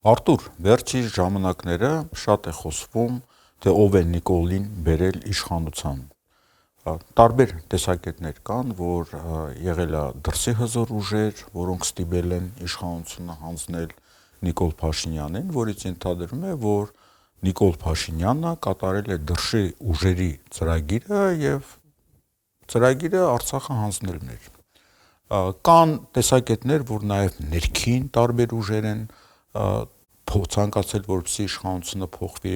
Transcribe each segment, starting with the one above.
Արտուր, վերջի ժամանակները շատ է խոսվում, թե ով է Նիկոլին բերել իշխանության։ Տարբեր տեսակետներ կան, որ եղել է դրսի հզոր ուժեր, որոնք ստիպել են իշխանությունը հանձնել Նիկոլ Փաշինյանին, որից ենթադրվում է, որ Նիկոլ Փաշինյանը կատարել է դրսի ուժերի ծրագիրը եւ ծրագիրը Արցախը հանձնելն էր։ Կան տեսակետներ, որ նաեւ ներքին տարբեր ուժեր են ցանկացել, որպեսզի իշխանությունը փոխվի,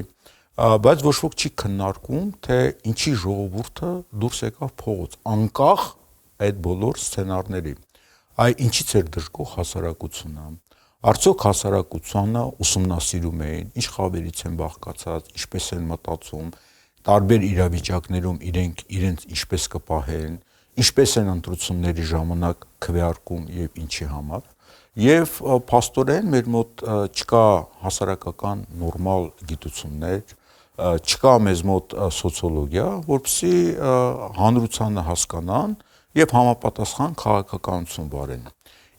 բայց ոչ ոք չի քննարկում, թե ինչի ժողովուրդը դուրս եկավ փողոց, անկախ այդ բոլոր սցենարների։ Ինչից էր դժգոհ հասարակությունը։ Արդյոք հասարակությանը ուսումնասիրում էին, ինչ խավերից են բաղկացած, ինչպես են մտածում, տարբեր իրավիճակներում իրենց ինչպես կպահեն, ինչպես են ընտրությունների ժամանակ քվեարկում եւ ինչի համար։ Եվ փաստորեն մեր մոտ չկա հասարակական նորմալ գիտություններ, չկա մեզ մոտ սոցիոլոգիա, որպեսզի հանրությանը հասկանան եւ համապատասխան քաղաքականություն վարեն։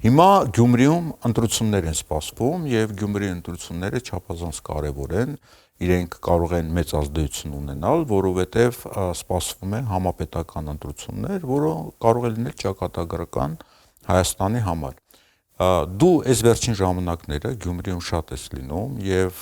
Հիմա Գյումրիում ընտրություններ են սպասվում եւ Գյումրիի ընտրությունները չափազանց կարեւոր են, իրենք կարող են մեծ ազդեցություն ունենալ, որովհետեւ սպասվում է համապետական ընտրություններ, որը կարող է լինել ճակատագրական Հայաստանի համար։ Դու այս վերջին ժամանակները Գյումրիում շատ ես լինում եւ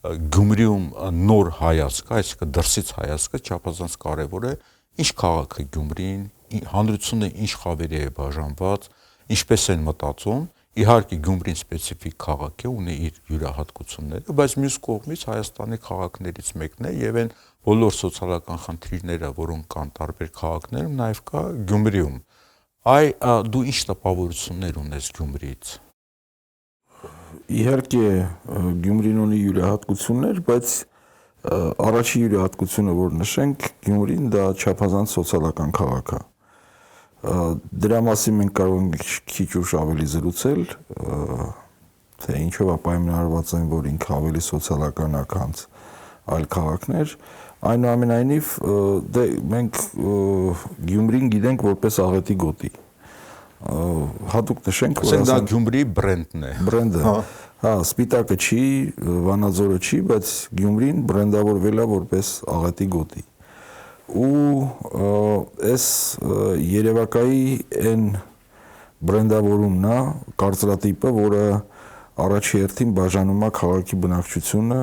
Գյումրիում նոր հայացքը, այսինքն դրսից հայացքը չափազանց կարեւոր է, ինչ քաղաք է Գյումրին, հանրությունը ինչ խավերի է բաժանված, ինչպես են մտածում, իհարկե Գյումրին սպეციფიկ քաղաք է, ունի իր յուրահատկությունները, բայց մյուս կողմից Հայաստանի քաղաքներից մեկն է եւ այն բոլոր սոցիալական խնդիրները, որոնք կան տարբեր քաղաքներում, նաեւ կա Գյումրիում։ Դու ինչ տպավորություններ ունես Գյումրիից։ Իհարկե Գյումրին ունի յուրահատկություններ, բայց առաջի յուրահատկությունը, որ նշենք, Գյումրին դա չափազանց սոցիալական քաղաք է։ Դրա մասին մենք կարող ենք քիչ ուշ ավելի զրուցել, թե ինչով է պայմանավորված այն, որ ինքը ավելի սոցիալական է, քան այլ քաղաքներ։ Այնուամենայնիվ, մենք Գյումրին գիտենք որպես աղետի գոտի։ Հատուկ նշենք, որ դա Գյումրիի բրենդն է։ Բրենդը։ Հա, Սպիտակը չի, Վանաձորը չի, բայց Գյումրին բրենդավորվել է որպես աղետի գոտի։ Ու այս երևակայի այն բրենդավորումն է, կարծրատիպը, որը առաջի հերթին բաժանում է քաղաքի բնակչությունը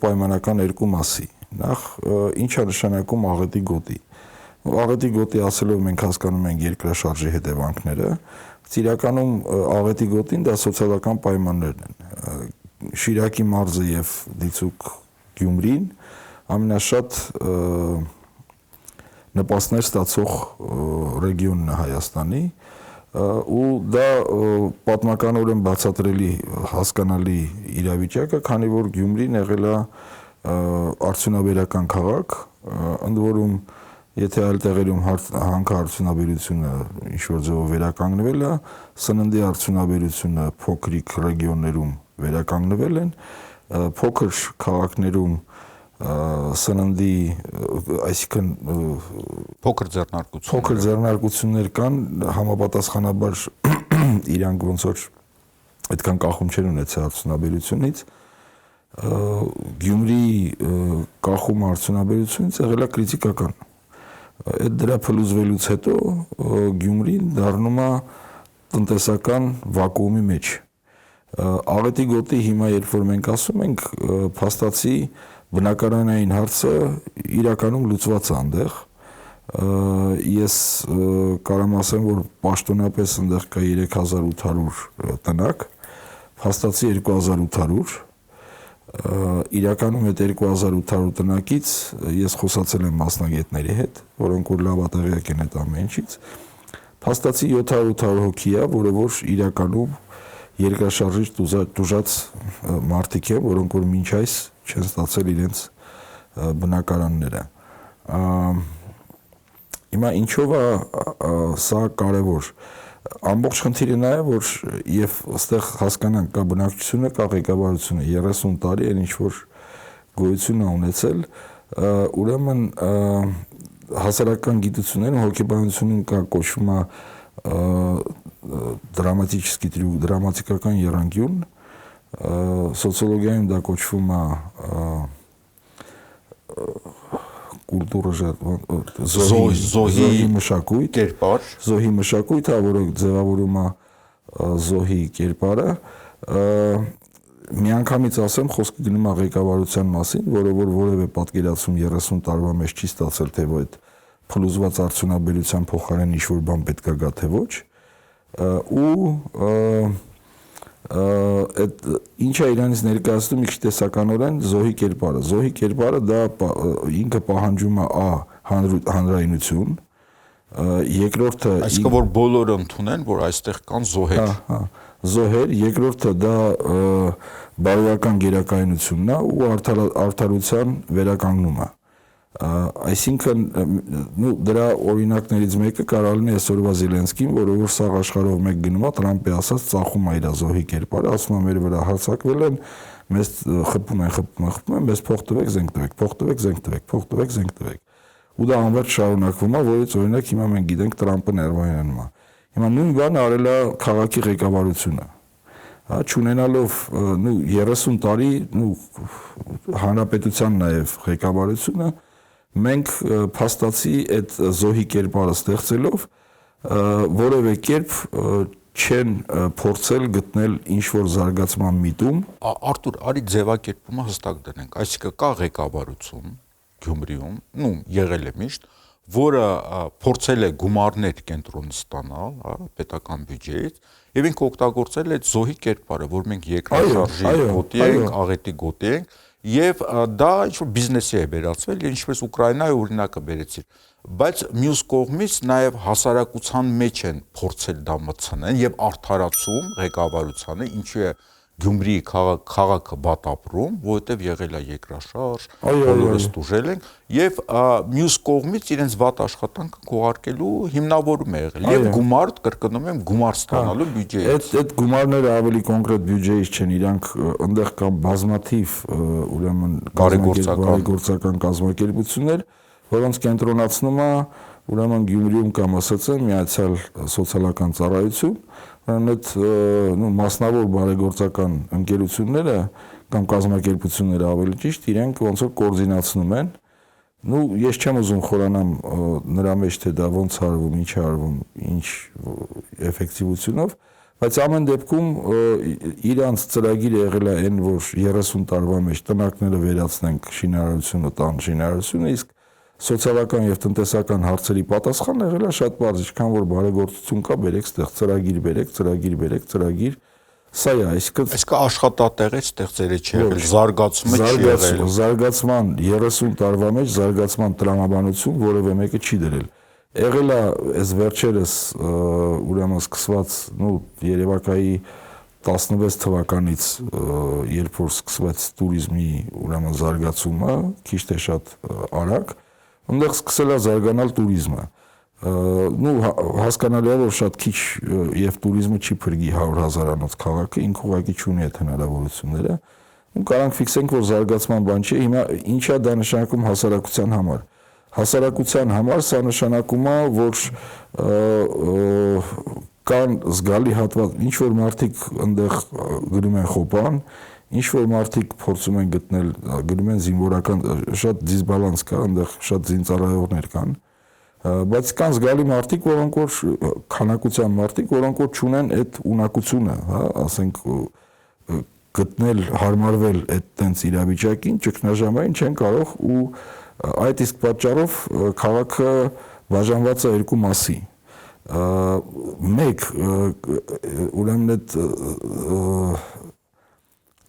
պայմանական երկու մասի։ Նախ ինչ է նշանակում աղետի գոտի։ Աղետի գոտի ասելով մենք հասկանում ենք երկրաշարժի հետևանքները, իրականում աղետի գոտին դա սոցիալական պայմաններն են։ Շիրակի մարզը եւ դիցուք Գյումրին ամենաշատ նպաստներ ստացող ռեգիոնն է Հայաստանի, ու դա պատմականորեն բացատրելի հասկանալի իրավիճակ է, քանի որ Գյումրին եղել է արդյունաբերական քաղաք, ընդ որում եթե այլ տեղերում հանքարդյունաբերությունը ինչ-որ ձևով վերականգնվել է, սննդի արդյունաբերությունը փոքրիկ ռեգիոններում վերականգնվել են, փոքր քաղաքներում սննդի, այսինքն փոքր ձեռնարկություններ կան, համապատասխանաբար իրանք ոնց որ այդքան կախում չեն ունեցել արդյունաբերությունից, Գյումրիի կախումը արդյունաբերությունից եղել է կրիտիկական։ Այդ դրա փլուզվելուց հետո Գյումրին դառնում է տնտեսական վակուումի մեջ։ Աղետի գոտի հիմա երբ որ մենք ասում ենք, փաստացի բնակարանային հարցը իրականում լուծված է այնտեղ։ Ես կարամ ասեմ, որ պաշտոնապես այնտեղ կա 3800 տնակ, փաստացի 2800, իրականում այդ 2800 տնակից ես խոսացել եմ մասնագետների հետ, որոնք որ լավատեղյակ են այդ ամեն ինչից, փաստացի 700-800 հոգի է, որը որ իրականում երկրաշարժից տուժած մարդիկ են, որոնք որ մինչ այս չեն ստացել իրենց բնակարանները։ Հիմա ինչով է սա կարևոր։ Ամբողջ խնդիրը նա է, որ եւ այստեղ հասկանանք, կա բնակչությունը, կա ղեկավարությունը, 30 տարի են ինչ որ գոյություն է ունեցել, ուրեմն հասարակական գիտություններում հոգեբանությունում կա կոչվում է դրամատический трюк, դրամատիկական եռանկյուն, Սոցիոլոգիայում դա կոչվում է կուլտուրա զոհի մշակույթ, զոհի մշակույթը, որը ձևավորում է զոհի կերպարը, միանգամից ասեմ, խոսքը գնում է ղեկավարության մասին, որը որևէ պատկերացում 30 տարվա մեջ չի ստացել, թե այդ փլուզված արդյունաբերության փոխարեն ինչ-որ բան պետք է գա, թե ոչ, ու այդ ինչա իրանից ներկայացնում իջ տեսականորեն զոհի կերպարը դա ինքը պահանջում է հանրայնություն, երկրորդը այսինքն որ բոլորը ընդունեն, որ այստեղ կան զոհեր, զոհեր, երկրորդը դա բարոյական գերակայությունն է ու արդարության վերականգնումը, այսինքն դրա օրինակներից մեկը կարող լինի այսօրվա Զելենսկին, որը որ սաղ աշխարհով մեկ գնում է, Տրամպի ասած ծախում է իր զոհի կերպարը, ասում է մեր վրա հարձակվել են, մեզ խփում են, մեզ փող տվեք, զենք տվեք, ու դա անվերջ շարունակվում է, որից օրինակ հիմա մենք գիտենք Տրամպը ներվայանում է։ Հիմա նույն բանը արել է քաղաքի ղեկավարությունը, չունենալով 30 տարի հանրապետության նաև ղեկավարությունը, մենք փաստացի այդ զոհի կերպարը ստեղծելով որևէ կերպ չեն փորձել գտնել ինչ-որ զարգացման միտում։ Արտուր, արի ձևակերպումը հստակ դնենք, այսինքն կա ղեկավարություն Գյումրիում, եղել է միշտ, որը փորձել է գումարներ կենտրոնից ստանալ, պետական բյուջեից, եւ ինքը օգտագործել է այդ զոհի կերպարը, որ մենք երկրաշարժի գոտի ենք, աղետի գոտի ենք, եւ դա ինչ-որ բիզնեսի է վերածվել, ինչպես Ուկրաինայի օրինակը բերեցիր, բայց մյուս կողմից նաեւ հասարակության մեջ են փորձել դա մտցնել եւ արդարացում ղեկավարությանը, ինչու է Գյումրիի քաղաքը բաց ապրում, որովհետև եղել է երկրաշարժ, բոլորս տուժել ենք, եւ մյուս կողմից իրենց վատ աշխատանքը քողարկելու հիմնավորում է եղել եւ գումար, կրկնում եմ, գումար ստանալու բյուջեից։ Այդ գումարները ավելի կոնկրետ բյուջեից չեն, իրանք այնտեղ կան բազմաթիվ ուրեմն բարեգործական կազմակերպություններ, որոնց կենտրոնացնում է ուրեմն Գյումրիում կամ ասած են Միացյալ սոցիալական ծառայություն, այդ մասնավոր բարեգործական ընկերությունները կամ կազմակերպությունները ավելի ճիշտ իրենք ոնց որ կոորդինացնում են, ես չեմ ուզում խորանամ նրա մեջ թե դա ոնց արվում, ինչ արվում, ինչ էֆեկտիվությունով, բայց ամեն դեպքում իրանց ծրագիրը եղել է այն, որ 30 տարվա մեջ տնակները վերացնենք շինարարությունը, տան շինարարությունը, իսկ սոցիալական եւ տնտեսական հարցերի պատասխանը եղել է շատ բարձր, ինչքան որ բարեգործություն կա, բերեք ստեղ ծրագիր, սա է, այսինքն աշխատատեղեր ստեղծել չի եղել, զարգացումը չի եղել, զարգացման 30 տարվա մեջ զարգացման տրամաբանություն որևէ մեկը չի դրել։ Եղել է այս վերջերս ուրեմն սկսված, երևակայի 16 թվականից, երբ որ սկսվեց туриզմի ուրեմն զարգացումը, քիչ թե շատ արագ, այնտեղ սկսել է զարգանալ туриզմը։ Հասկանալի է, որ շատ քիչ եւ туриզմը չի փրկի 100,000-անոց քաղաքը, ինքը ուղղակի չունի այդ հնարավորությունները։ Կարանք ֆիքսենք, որ զարգացման բան չի, հիմա ինչա դա նշանակում հասարակության համար։ Հասարակության համար սա նշանակում է, որ կան զգալի հատված, ինչ որ մարդիկ այնտեղ գնում են խոպան, ինչ որ մարդիկ փորձում են գտնել, գնում են զինվորական, շատ դիսբալանս կա, այնտեղ շատ զինծառայողներ կան, բայց կան զգալի մարդիկ, որոնք որ քանակության մարդիկ, որոնք որ չունեն այդ ունակությունը, ասենք գտնել, հարմարվել այդ տենց իրավիճակին, ճգնաժամային չեն կարող ու այդ իսկ պատճառով քաղաքը բաժանված է երկու մասի։ Մեկ ուրեմն այդ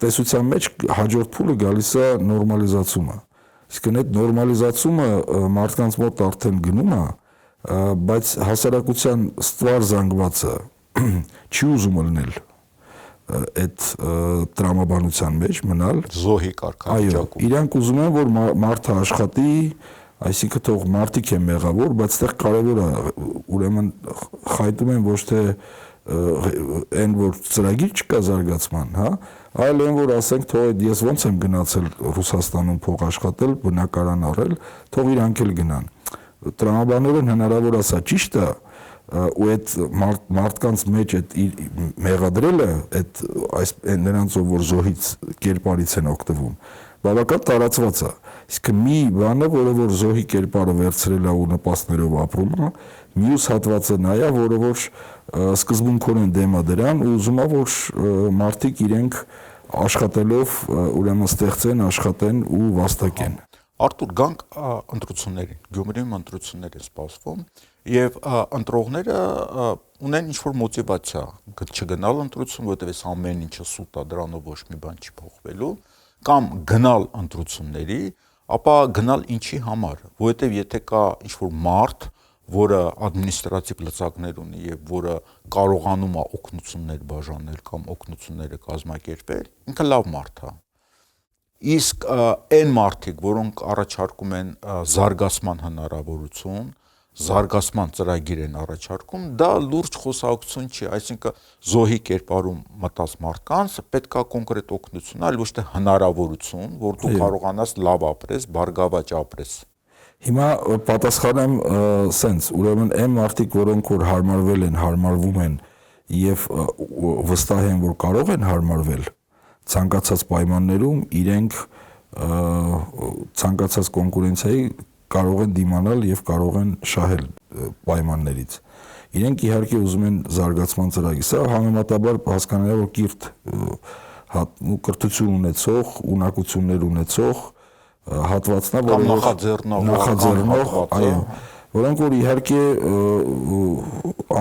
տեսության մեջ հաջորդ փուլը գալիս է նորմալիզացումը։ Իսկ այդ նորմալիզացումը մարդկանց մոտ արդեն գնում է, բայց հասարակության ստվար զանգվածը չի ուզում լինել այդ տրամաբանության մեջ մնալ զոհի կարգավիճակում։ Այո, իրանք ուզում են, որ մարդը աշխատի, այսինքն թող մարդիկ են մեղավոր, բայց այդտեղ կարևոր է, ուրեմն խայտում են ոչ թե այն որ ծրագիր չկա զարգացման, այլ այն որ ասենք թող ես ոնց եմ գնացել Ռուսաստանում փող աշխատել, բնակարան առել, թող իրանք էլ գնան։ Տրամաբանորեն հնարավոր է սա ճիշտ է, ու այդ մարդկանց մեջ այդ մեղադրելը այդ այս նրանց որ զոհից կերպարից են օգտվում բավական տարածված է իսկ մի բանը որը որ զոհի կերպարը վերցրել է ու նպաստներով ապրում է մյուս հատվածը նա է որը որ սկզբունքորեն դեմ է դրան ու ուզում է որ մարդիկ իրենք աշխատելով ուրեմն ստեղծեն աշխատեն ու վաստակեն Արտուր գանք ընտրություններին Գյումրիում ընտրություններ են սպասվում եւ ընտրողները ունեն ինչ-որ մոտիվացիա չգնալ ընտրություն, որտեղ այս ամեն ինչը սուտ է, դրանով ոչ մի բան չի փոխվելու, կամ գնալ ընտրությունների, ապա գնալ ինչի համար, որովհետեւ եթե կա ինչ-որ մարդ, որը ադմինիստրատիվ լծակներ ունի եւ որը կարողանում է օգնություններ բաժանել կամ օգնությունները կազմակերպել, ինքը լավ մարդ է։ Իսկ այն մարդիկ, որոնք առաջարկում են զարգացման հնարավորություն, զարգացման ծրագիր են առաջարկում, դա լուրջ խոսակցություն չի, այսինքն զոհի կերպարում մտած մարդկանց պետքա կոնկրետ օգնություն, այլ ոչ թե հնարավորություն, որ դու կարողանաս լավ ապրես, բարգավաճ ապրես։ Հիմա պատասխանեմ սենց, ուրեմն այն մարդիկ, որոնք որ հարմարվել են, հարմարվում են եւ վստահ են, որ կարող են հարմարվել ցանկացած պայմաններում իրենք ցանկացած կոնկուրենցիայի կարող են դիմանալ եւ կարող են շահել պայմաններից։ Իրենք իհարկե ուզում են զարգացման ծրագիր։ Սա համեմատաբար հասկանալի է որ կիրթ կրթություն ունեցող, ունակություններ ունեցող հատվածն է, որ նախաձեռնող, այո, որոնք որ իհարկե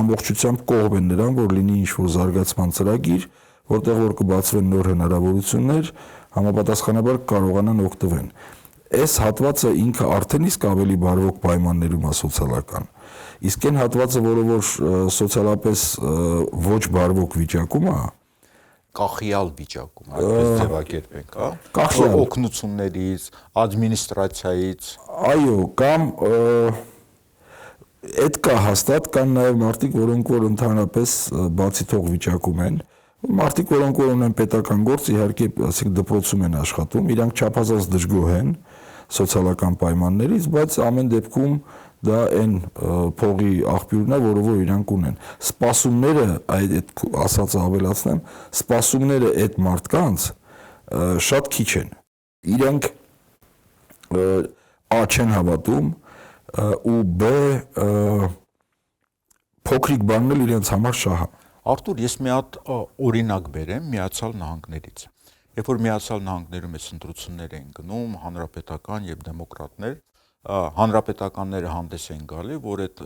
ամբողջությամբ կողմ են նրան, որ լինի ինչ-որ զարգացման ծրագիր, որտեղ որ կբացվեն նոր հնարավորություններ, համապատասխանաբար կարողանան օգտվեն։ Այս հատվածը ինքը արդեն իսկ ավելի բարվոք պայմաններում է սոցիալական։ Իսկ այն հատվածը, որը որ սոցիալապես ոչ բարվոք վիճակում է, կախյալ վիճակում, այդպես ձևակերպենք, հա։ Օգնություններից, ադմինիստրացիայից։ Այո, կամ այդ կա հաստատ կան նաև մարդիկ, որոնք որ ընդհանրապես բացի թող վիճակում են, մարդիկ, որոնք որ ունեն պետական գործ, իհարկե, ասենք դպրոցում են աշխատում, իրանք չափազանց դժգոհ են սոցիալական պայմաններից, բայց ամեն դեպքում դա այն փողի աղբյուրն է, որը որ իրանք ունեն։ Սպասումները, այդ ասածը ավելացնեմ, սպասումները այդ մարդկանց շատ քիչ են։ Իրանք A չեն հավատում ու B փոքրիկ բանն էլ իրենց համար շահ է։ Արտուր, ես մի հատ օրինակ բերեմ Միացյալ Նահանգներից։ Երբ որ Միացյալ Նահանգներում այս ընտրություններ են գնում, հանրապետական եւ դեմոկրատներ, հանրապետականները հանդես են գալի, որ այդ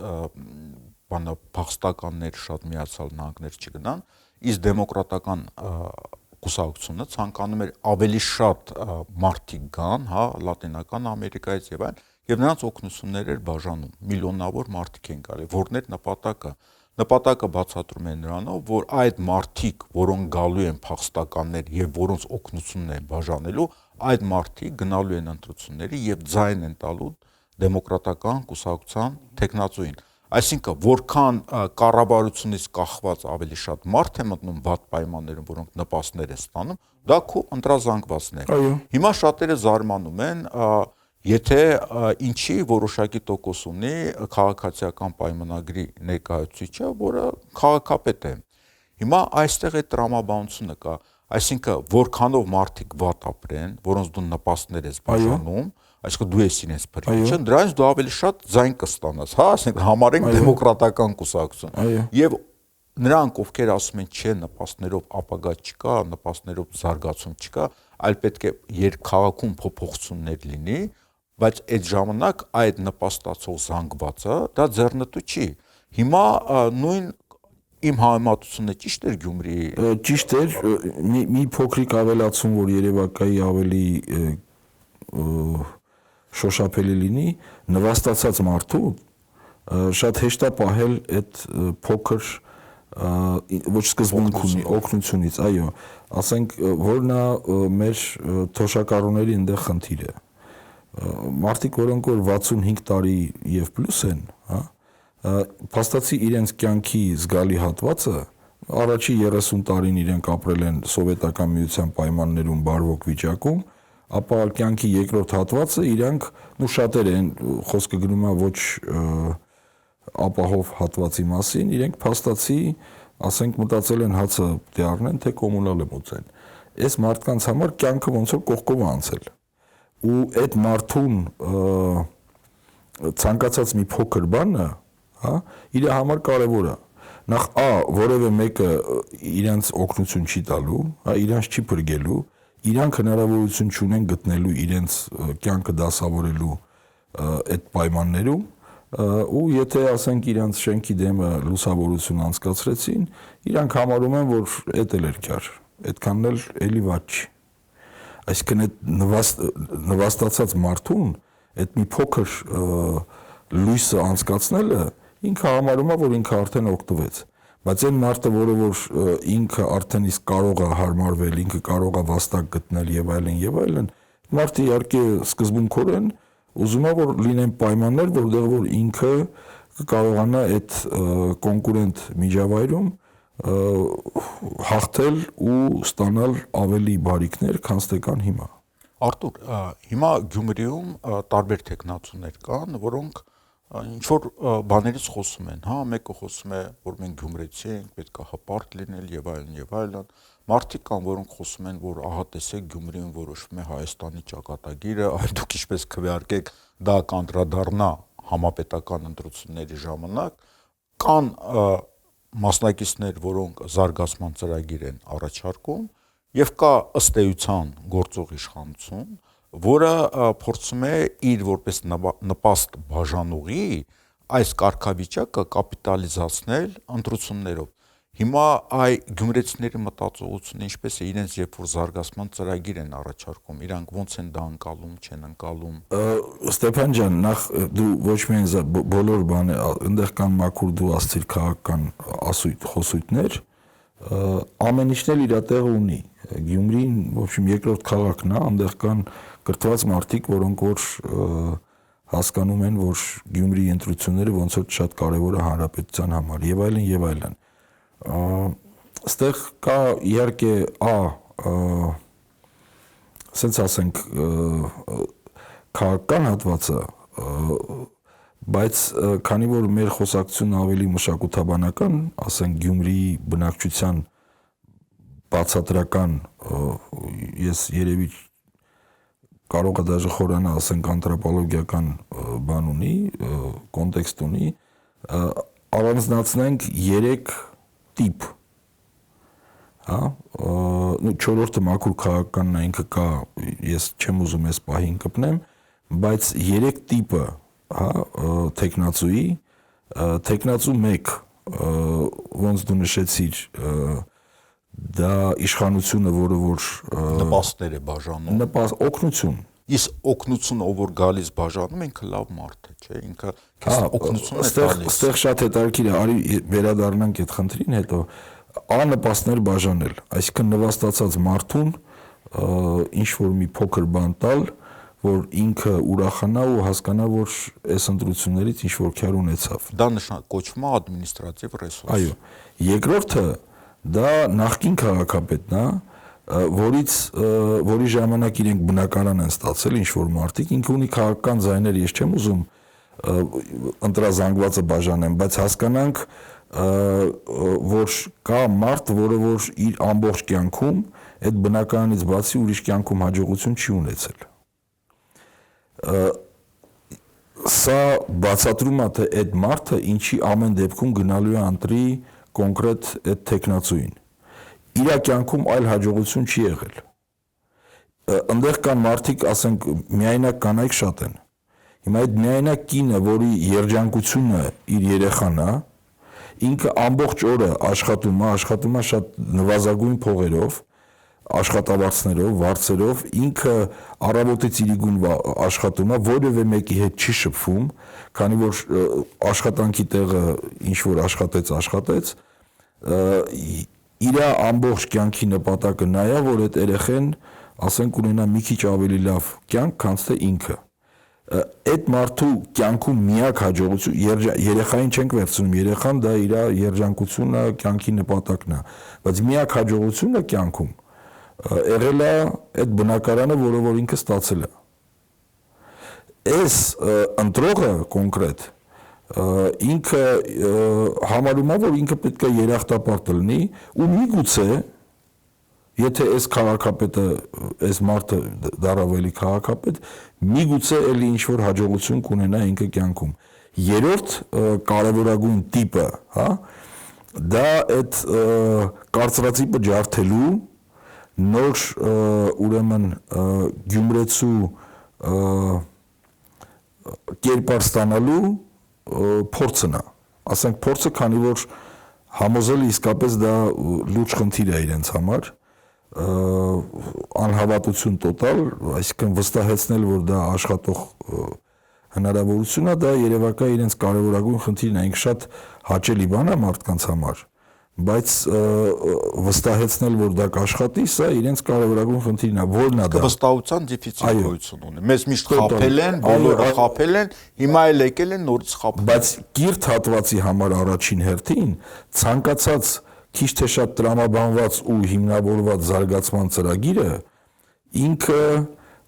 փախստականներ շատ Միացյալ Նահանգներ չգնան, իսկ դեմոկրատական կուսակցությունը ցանկանում էր ավելի շատ մարդիկ գան, հա, Լատինական Ամերիկայից եւ այլն, եւ նրանց օգնություններ էր բաժանում։ Միլիոնավոր մարդիկ են գալի, որն էր նպատակը։ Նպատակը բացատրում է նրանով, որ այդ մարդիկ, որոնք գալու են փախստականներ եւ որոնց օգնությունն են բաժանելու, այդ մարդիկ գնալու են ընտրությունների եւ ձայն են տալու դեմոկրատական կուսակցության տեխնացուին։ Այսինքն, որքան կառավարությունից կախված ավելի շատ մարդ է մտնում վատ պայմաններում, որոնք նպաստներ են ստանում, դա քո ընտրազանգվածն է։ Հիմա շատերը զարմանում են, եթե ինչի որոշակի տոկոս ունի քաղաքացիական պայմանագրի ներկայացուցիչը, որը քաղաքապետ է։ Հիմա այստեղ է տրամաբանությունը կա, այսինքն որքանով մարդիկ վատ ապրեն, որոնց դու նպաստներ ես բաժանում, այսինքն դու ես իրենց փրկիչը, դրանից դու ավելի շատ ձայն կստանաս, հա, այսինքն համարենք դեմոկրատական կուսակցություն։ Եվ նրանք, ովքեր ասում են, չէ, նպաստներով ապագա չկա, նպաստներով զարգացում չկա, այլ պետք է քաղաքում փոփոխություններ լինի, բայց այդ ժամանակ այդ նպաստացող զանգվածը դա ձեռնտու չի։ Հիմա նույն իմ համեմատությունը ճիշտ էր Գյումրիի։ Ճիշտ էր, մի փոքրիկ ավելացում, որ երևակայի ավելի շոշափելի լինի, նվաստացած մարդու շատ հեշտ է պահել այդ փոքր ոչ սկզբունքունի օգնությունից, այո, ասենք, որ նա մեր թոշակառուների այնտեղ խնդիր է։ Մարդիկ, որոնք որ 65 տարի եւ պլյուս են, հա, փաստացի իրենց կյանքի զգալի հատվածը առաջի 30 տարին իրենք ապրել են սովետական միության պայմաններում բարվոք վիճակում, ապա կյանքի երկրորդ հատվածը իրանք, նու շատեր են, խոսքը գնում է ոչ ապահով հատվածի մասին, իրենք փաստացի, ասենք մտածել են հացը դե առնեն, թե կոմունալ մուծեն։ Այս մարդկանց համար կյանքը ոնց որ կողքով անցել։ Ու այդ մարդուն ցանկացած մի փոքր բանը, հա, իր համար կարևոր է։ Նախ որևէ մեկը իրենց օգնություն չի տալու, հա, իրենց չի բրգելու, իրանք հնարավորություն չունեն գտնելու իրենց կյանքը դասավորելու այդ պայմաններում, ու եթե ասենք իրենց շենքի դեմը լուսավորություն անցկացրեցին, իրանք համարում են, որ էդ էլ էր քյար, այդքանն էլ էլի վատ չի։ Այսինքն այդ նվաստացած մարդուն այդ մի փոքր լույսը անցկացնելը ինքը համարում է, որ ինքը արդեն օգտվեց, բայց այն մարդը, որը որ ինքը արդեն իսկ կարող է հարմարվել, ինքը կարող է վաստակ գտնել եւ այլն, մարդը իհարկե սկզբունքորեն ուզում է, որ լինեն պայմաններ, որտեղ որ ինքը կարողանա այդ կոնկուրենտ միջավայրում հաղթել ու ստանալ ավելի բարիքներ, քան թե կան հիմա։ Արտուր, հիմա Գյումրիում տարբեր տեխնացուներ կան, որոնք ինչ-որ բաներից խոսում են, հա, մեկը խոսում է, որ մենք գյումրեցի ենք, պետք է հպարտ լինել եւ այլն, մարդիկ կան, որոնք խոսում են, որ ահա տեսեք Գյումրիում որոշվում է Հայաստանի ճակատագիրը, այլ դուք ինչպես քվեարկեք, դա կանդրադառնա համապետական ընտրությունների ժամանակ, կան մասնակիցներ, որոնք զարգացման ծրագիր են առաջարկում, եւ կա ըստ էության գործող իշխանություն, որը փորձում է իր որպես նպաստ բաժանողի այս կարգավիճակը կապիտալիզացնել ընտրություններով։ Հիմա գյումրեցիների մտածողությունը ինչպես է, իրենց երբ որ զարգացման ծրագիր են առաջարկում, իրանք ոնց են դա անցալում, չեն անցալում։ Ստեփան ջան, նախ դու ոչ միայն բոլոր բանը, այնտեղ կան մաքուր դու ասցիր քաղաքական խոսույթներ, ամեն ինչն էլ իր տեղը ունի։ Գյումրին, в общем, երկրորդ քաղաքն է, այնտեղ կան կրթված մարդիկ, որոնք որ հասկանում են, որ Գյումրիի ընտրությունները ոնց որ շատ կարևոր է հանրապետության համար եւ այլն։ Այստեղ կա իհարկե ասենց ասենք քաղաքական հատվածը, բայց քանի որ մեր խոսակցությունն ավելի մշակութաբանական, ասենք Գյումրիի բնակչության բացատրական, ես երևի կարող է դաժե խորանա ասենք անթրոպոլոգիական բան ունի, կոնտեքստ ունի, առանձնացնենք 3 տիպ, հա, չորրորդը մաքուր քաղաքականն է, ինքը կա, ես չեմ ուզում այս պահին կպնեմ, բայց 3 տիպը, հա, տեխնացուի, տեխնացու 1, ոնց դու նշեցիր, դա իշխանությունը, որը որ նպաստներ է բաժանում, օգնություն, իսկ օգնությունը, ով որ գալիս բաժանում, ինքը լավ մարդ է, չէ, ինքը քեզ օգնություն է տալիս։ Այստեղ շատ հետաքրքիր է, արի վերադառնանք այդ խնդրին հետո, նպաստներ բաժանել, այսինքն նվաստացած մարդուն ինչ որ մի փոքր բան տալ, որ ինքը ուրախանա ու հասկանա, որ այս ընտրություններից ինչ որ քյար ունեցավ։ Դա կոչվում է ադմինիստրատիվ ռեսուրս։ Այո, երկրորդը դա նախկին քաղաքապետն է, որի ժամանակ իրենք բնակարան են ստացել ինչ որ մարդիկ, ինքը ունի քաղաքական ձայներ, ես չեմ ուզում ընտրազանգվածը բաժանեմ, բայց հասկանանք, որ կա մարդ, որը որ իր ամբողջ կյանքում այդ բնակարանից բացի ուրիշ կյանքում հաջողություն չի ունեցել։ Սա բացատրում է, թե այդ մարդը ինչի ամեն դեպքում գնալու է ընտրի կոնկրետ այդ տեխնացուին։ Իր կյանքում այլ հաջողություն չի եղել։ Այնտեղ կան մարդիկ, ասենք, միայնակ կանայք շատ են։ Հիմա այդ միայնակ կինը, որի երջանկությունը իր երեխան է, ինքը ամբողջ օրը աշխատում է շատ նվազագույն փողերով, աշխատավարձներով, վարձերով, ինքը առավոտից իրիկուն աշխատում է, որևէ մեկի հետ չի շփվում, քանի որ աշխատանքի տեղը ինչ որ աշխատեց, իր ամբողջ կյանքի նպատակը նա է, որ այդ երեխեն, ասենք, ունենա մի քիչ ավելի լավ կյանք, քան թե ինքը։ Այդ մարդու կյանքում միակ հաջողություն, երեխային չենք վերցնում, երեխան դա իր երջանկությունը, կյանքի նպատակն է, բայց միակ հաջողությունը կյանքում եղել է այդ բնակարանը, որը որ ինքը ստացել է։ Այս ընտրողը կոնկրետ ինքը համարում է, որ ինքը պետք է երախտապարտ լինի ու միգուցե եթե այս քաղաքապետը, այս մարդը դառավ էլի քաղաքապետ, միգուցե էլի ինչ-որ հաջողություն կունենա ինքը կյանքում։ Երրորդ կարևորագույն տիպը, հա, դա այդ կարծրածիպը ջարդելու, նոր ուրեմն գյումրեցու կերպար ստանալու փորձն է։ Ասենք փորձը, քանի որ համոզել իսկապես դա լուրջ խնդիր է իրենց համար, անհավատություն տոտալ, այսինքն վստահեցնել, որ դա աշխատող հնարավորություն է, դա երևակայ իրենց կարևորագույն խնդիրն է, ինքը շատ հաճելի բան է մարդկանց համար, բայց վստահեցնել, որ դա կաշխատի, սա իրենց կարևորագույն խնդիրն է, որն է դա։ Վստահության դեֆիցիտ գոյություն ունի։ Մեզ միշտ խաբել են, բոլորը խաբել են, հիմա էլ եկել են նորից խաբել։ Բայց կիրթ հատվածի համար առաջին հերթին ցանկացած քիչ թե շատ տրամաբանված ու հիմնավորված զարգացման ծրագիրը ինքը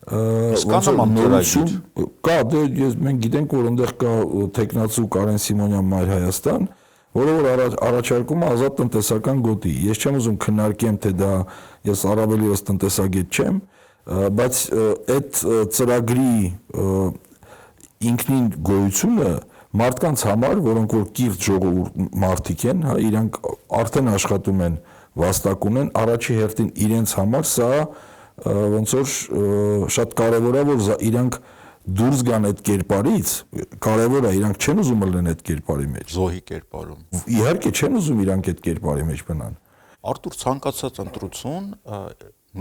նորություն կա, մենք գիտենք, որ այնտեղ կա տեխնացու Կարեն Սիմոնյան Մայր Հայաստան, որը որ առաջարկում է ազատ տնտեսական գոտի։ Ես չեմ ուզում քննարկեմ, թե դա ես առավելիորս տնտեսագետ չեմ, բայց այդ ծրագրի ինքնին գոյությունը մարդկանց համար, որոնք որ կիրթ ժողովուրդ մարդիկ են, հա, իրանք արդեն աշխատում են, վաստակ ունեն, առաջի հերթին իրենց համար սա ոնց որ շատ կարևոր է, որ իրանք դուրս գան այդ կերպարից, կարևոր է, իրանք չեն ուզում լինեն այդ կերպարի մեջ։ Զոհի կերպարում։ Իհարկե չեն ուզում իրանք այդ կերպարի մեջ մնան։ Արտուր, ցանկացած ընտրություն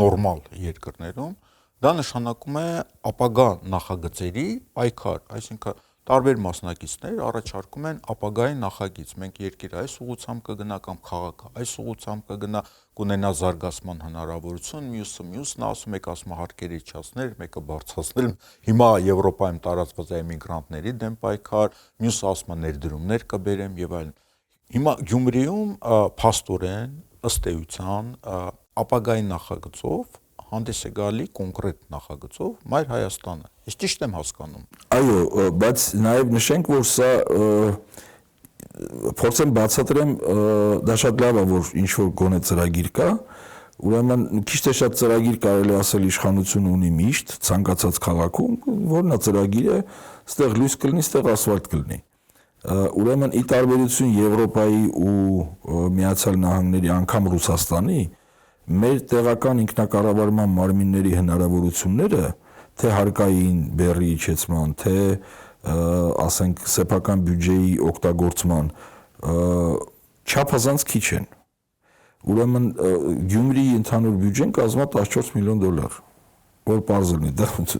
նորմալ երկրներում դա նշանակում է ապագա նախագծերի պայքար, այսինքն տարբեր մասնակիցներ առաջարկում են ապագայի նախագիծ։ Մենք երկիրը այս ուղղությամբ կգնա կամ քաղաքը այս ուղղությամբ կգնա, կունենա զարգացման հնարավորություն, մյուսն ասում եք ասում հարկերի իջացնել, մեկը բարձրացնել։ Հիմա Եվրոպայում տարածված է միգրանտների դեմ պայքար, մյուսը ասում է ներդրումներ կբերեմ եւ այլն։ Հիմա Գյումրիում փաստորեն ըստ էության ապագայի նախագծով հանդես է գալի կոնկրետ նախագծով Մայր Հայաստանը։ Ես ճիշտ եմ հասկանում։ Այո, բայց նաև նշենք, որ սա փորձեմ բացատրեմ, դա շատ լավ է, որ ինչ որ գոնե ծրագիր կա, ուրեմն քիչ թե շատ ծրագիր կարելի ասել իշխանություն ունի միշտ ցանկացած քաղաքում, որն է ծրագիրը, ստեղ լույս կլինի, ստեղ ասֆալտ կլինի։ Ուրեմն ի տարբերություն Եվրոպայի ու Միացյալ Նահանգների, անգամ Ռուսաստանի, մեր տեղական ինքնակառավարման մարմինների հնարավորությունները, թե հարկային բեռի իջեցման, թե ասենք սեփական բյուջեի օգտագործման չափազանց քիչ են։ Ուրեմն Գյումրիի ընդհանուր բյուջեն կազմում է $14 միլիոն, որ պարզ լինի,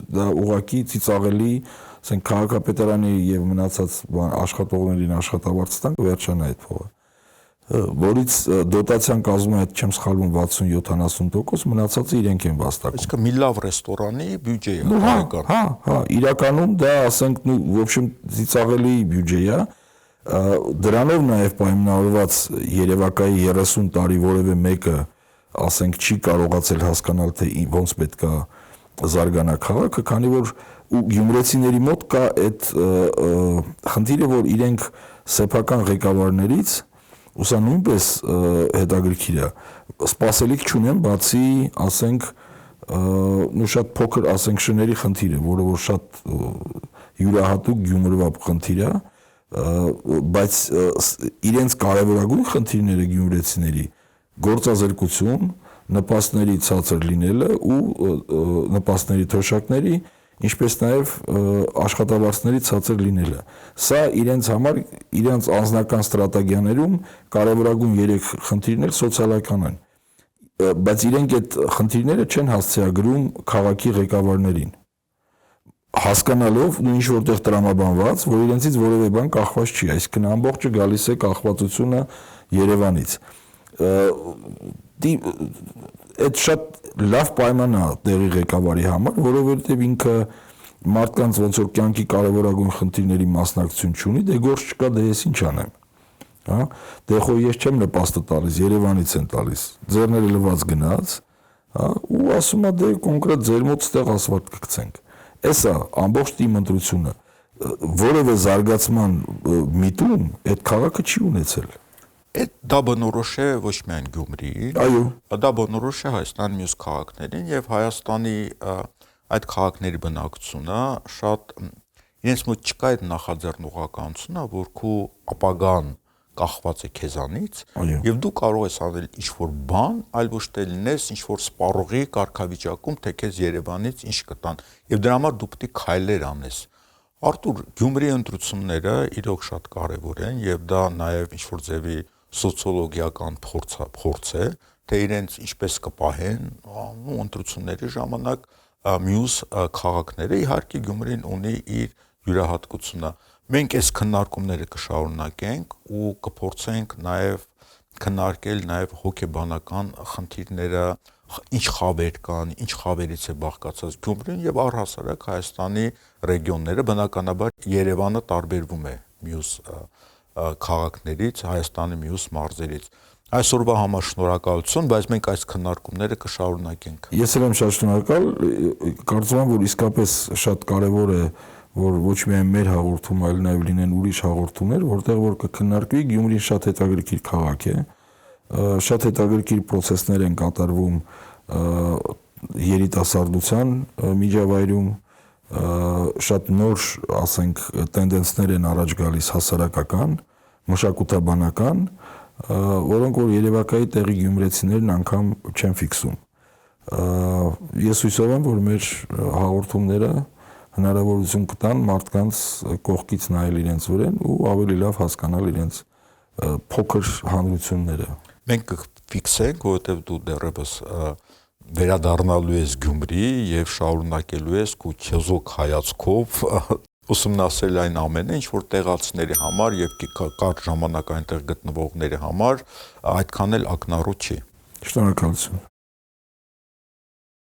դա ուղղակի ծիծաղելի, ասենք քաղաքապետարանի եւ մնացած աշխատողներին աշխատավարձ տան կվերջանա այդ փողը, որից դոտացիան կազմում է, չեմ սխալվում, 60-70%, մնացածը իրենք են վաստակում։ Այսինքն մի լավ ռեստորանի բյուջե է հայկական։ Հա, իրականում դա, ասենք, в общем, ծիծաղելի բյուջե է, դրանով նաև պայմանավորված երևակայի 30 տարի որևէ մեկը, ասենք, չի կարողացել հասկանալ, թե ոնց պետք է զարգանա քաղաքը, քանի որ գյումրեցիների մոտ կա այդ խնդիրը, որ իրենք սեփական ղեկավարներից Ուսա նույնպես հետաքրքիր է, սպասելիք չունեն, բացի, ասենք, շատ փոքր, ասենք, շների խնդիրը, որը որ շատ յուրահատուկ Գյումրվա խնդիր է, բայց իրենց կարևորագույն խնդիրները գյումրեցիների գործազրկություն, նպաստների ցածր լինելը ու նպաստների թոշակների, ինչպես նաև աշխատավարձների ցածր լինելը։ Սա իրենց համար, իրենց անձնական ստրատեգիաներում կարևորագույն 3 խնդիրն էլ սոցիալական են։ Բայց իրենք այդ խնդիրները չեն հասցեագրում քաղաքի ղեկավարներին։ Հասկանալով ու ինչ որտեղ տրամաբանված, որ իրենցից որևէ բան կախված չի, այսինքն ամբողջը գալիս է կախվածությունը Երևանից։ Այդ շատ լավ պայման է տեղի ղեկավարի համար, որովհետև ինքը մարդկանց ոնց որ կյանքի կարևորագույն խնդիրների մասնակցություն չունի, դե գործ չկա, դե ես ինչ անեմ։ Հա, դե խո ես չեմ նպաստը տալիս, Երևանից են տալիս, ձեռները լված գնաց, հա, ու ասում է դե կոնկրետ ձեր մոտ ստեղ ասֆալտ կգցենք։ Էսա ամբողջ թիմ ընտրությունը։ որևէ զարգացման միտում այդ քաղաքը չի ունեցել։ Այդ դա բնորոշ է ոչ միայն Գյումրիին, Այո, դա բնորոշ է Հայաստանի մյուս քաղաքներին եւ Հայաստանի այդ քաղաքների բնակչությունը շատ իրենց մոտ չկա այդ նախաձեռնողականությունը, որ քո ապագան կախված է քեզանից եւ դու կարող ես անել ինչ-որ բան, այլ ոչ թե լինես ինչ-որ սպառողի կարգավիճակում, թե քեզ Երևանից ինչ կտան եւ դրա համար դու պետք է քայլեր անես։ Արտուր, Գյումրիի ընտրությունները իրոք շատ կարևոր են եւ դա նաեւ ինչ-որ ձևի սոցիոլոգիական փորձ է, թե իրենց ինչպես կպահեն ու ընտրությունների ժամանակ մյուս քաղաքները, իհարկե Գյումրին ունի իր յուրահատկությունը։ Մենք այս քննարկումները կշարունակենք ու կփորձենք նաեւ քննարկել նաեւ հոգեբանական խնդիրները, ինչ խավեր կան, ինչ խավերից է բաղկացած Գյումրին եւ առհասարակ Հայաստանի ռեգիոնները, բնականաբար Երևանը տարբերվում է մյուս քաղաքներից, Հայաստանի մյուս մարզերից։ Այսօրվա համար շնորհակալություն, բայց մենք այս քննարկումները կշարունակենք։ Ես եմ շատ շնորհակալ, կարծում եմ, որ իսկապես շատ կարևոր է, որ ոչ միայն մեր հաղորդում, այլ նաև լինեն ուրիշ հաղորդումներ, որտեղ որ կքննարկվի, Գյումրին շատ հետաքրքիր քաղաք է, շատ հետաքրքիր process-ներ են կատարվում երիտասարդության միջավայրում, շատ նոր, ասենք, տենդենսներ են առաջ գալիս հասարակական, մշակութաբանական, որոնք որ երևակայի տեղի գյումրեցիներն անգամ չեն ֆիքսում։ Ես հույսով եմ, որ մեր հաղորդումները հնարավորություն կտան մարդկանց կողքից նայել իրենց վրան ու ավելի լավ հասկանալ իրենց փոքր հանրությունները։ Մենք կֆիքսենք, որովհետև դու դեռևս վերադառնալու ես Գյումրի եւ շարունակելու ես քո չեզոք հայացքով ուսումնասիրել այն ամենը, ինչ որ տեղացիների համար եւ կարճ ժամանակ այնտեղ գտնվողների համար այդքան էլ ակնառու չի։ Շնորհակալություն։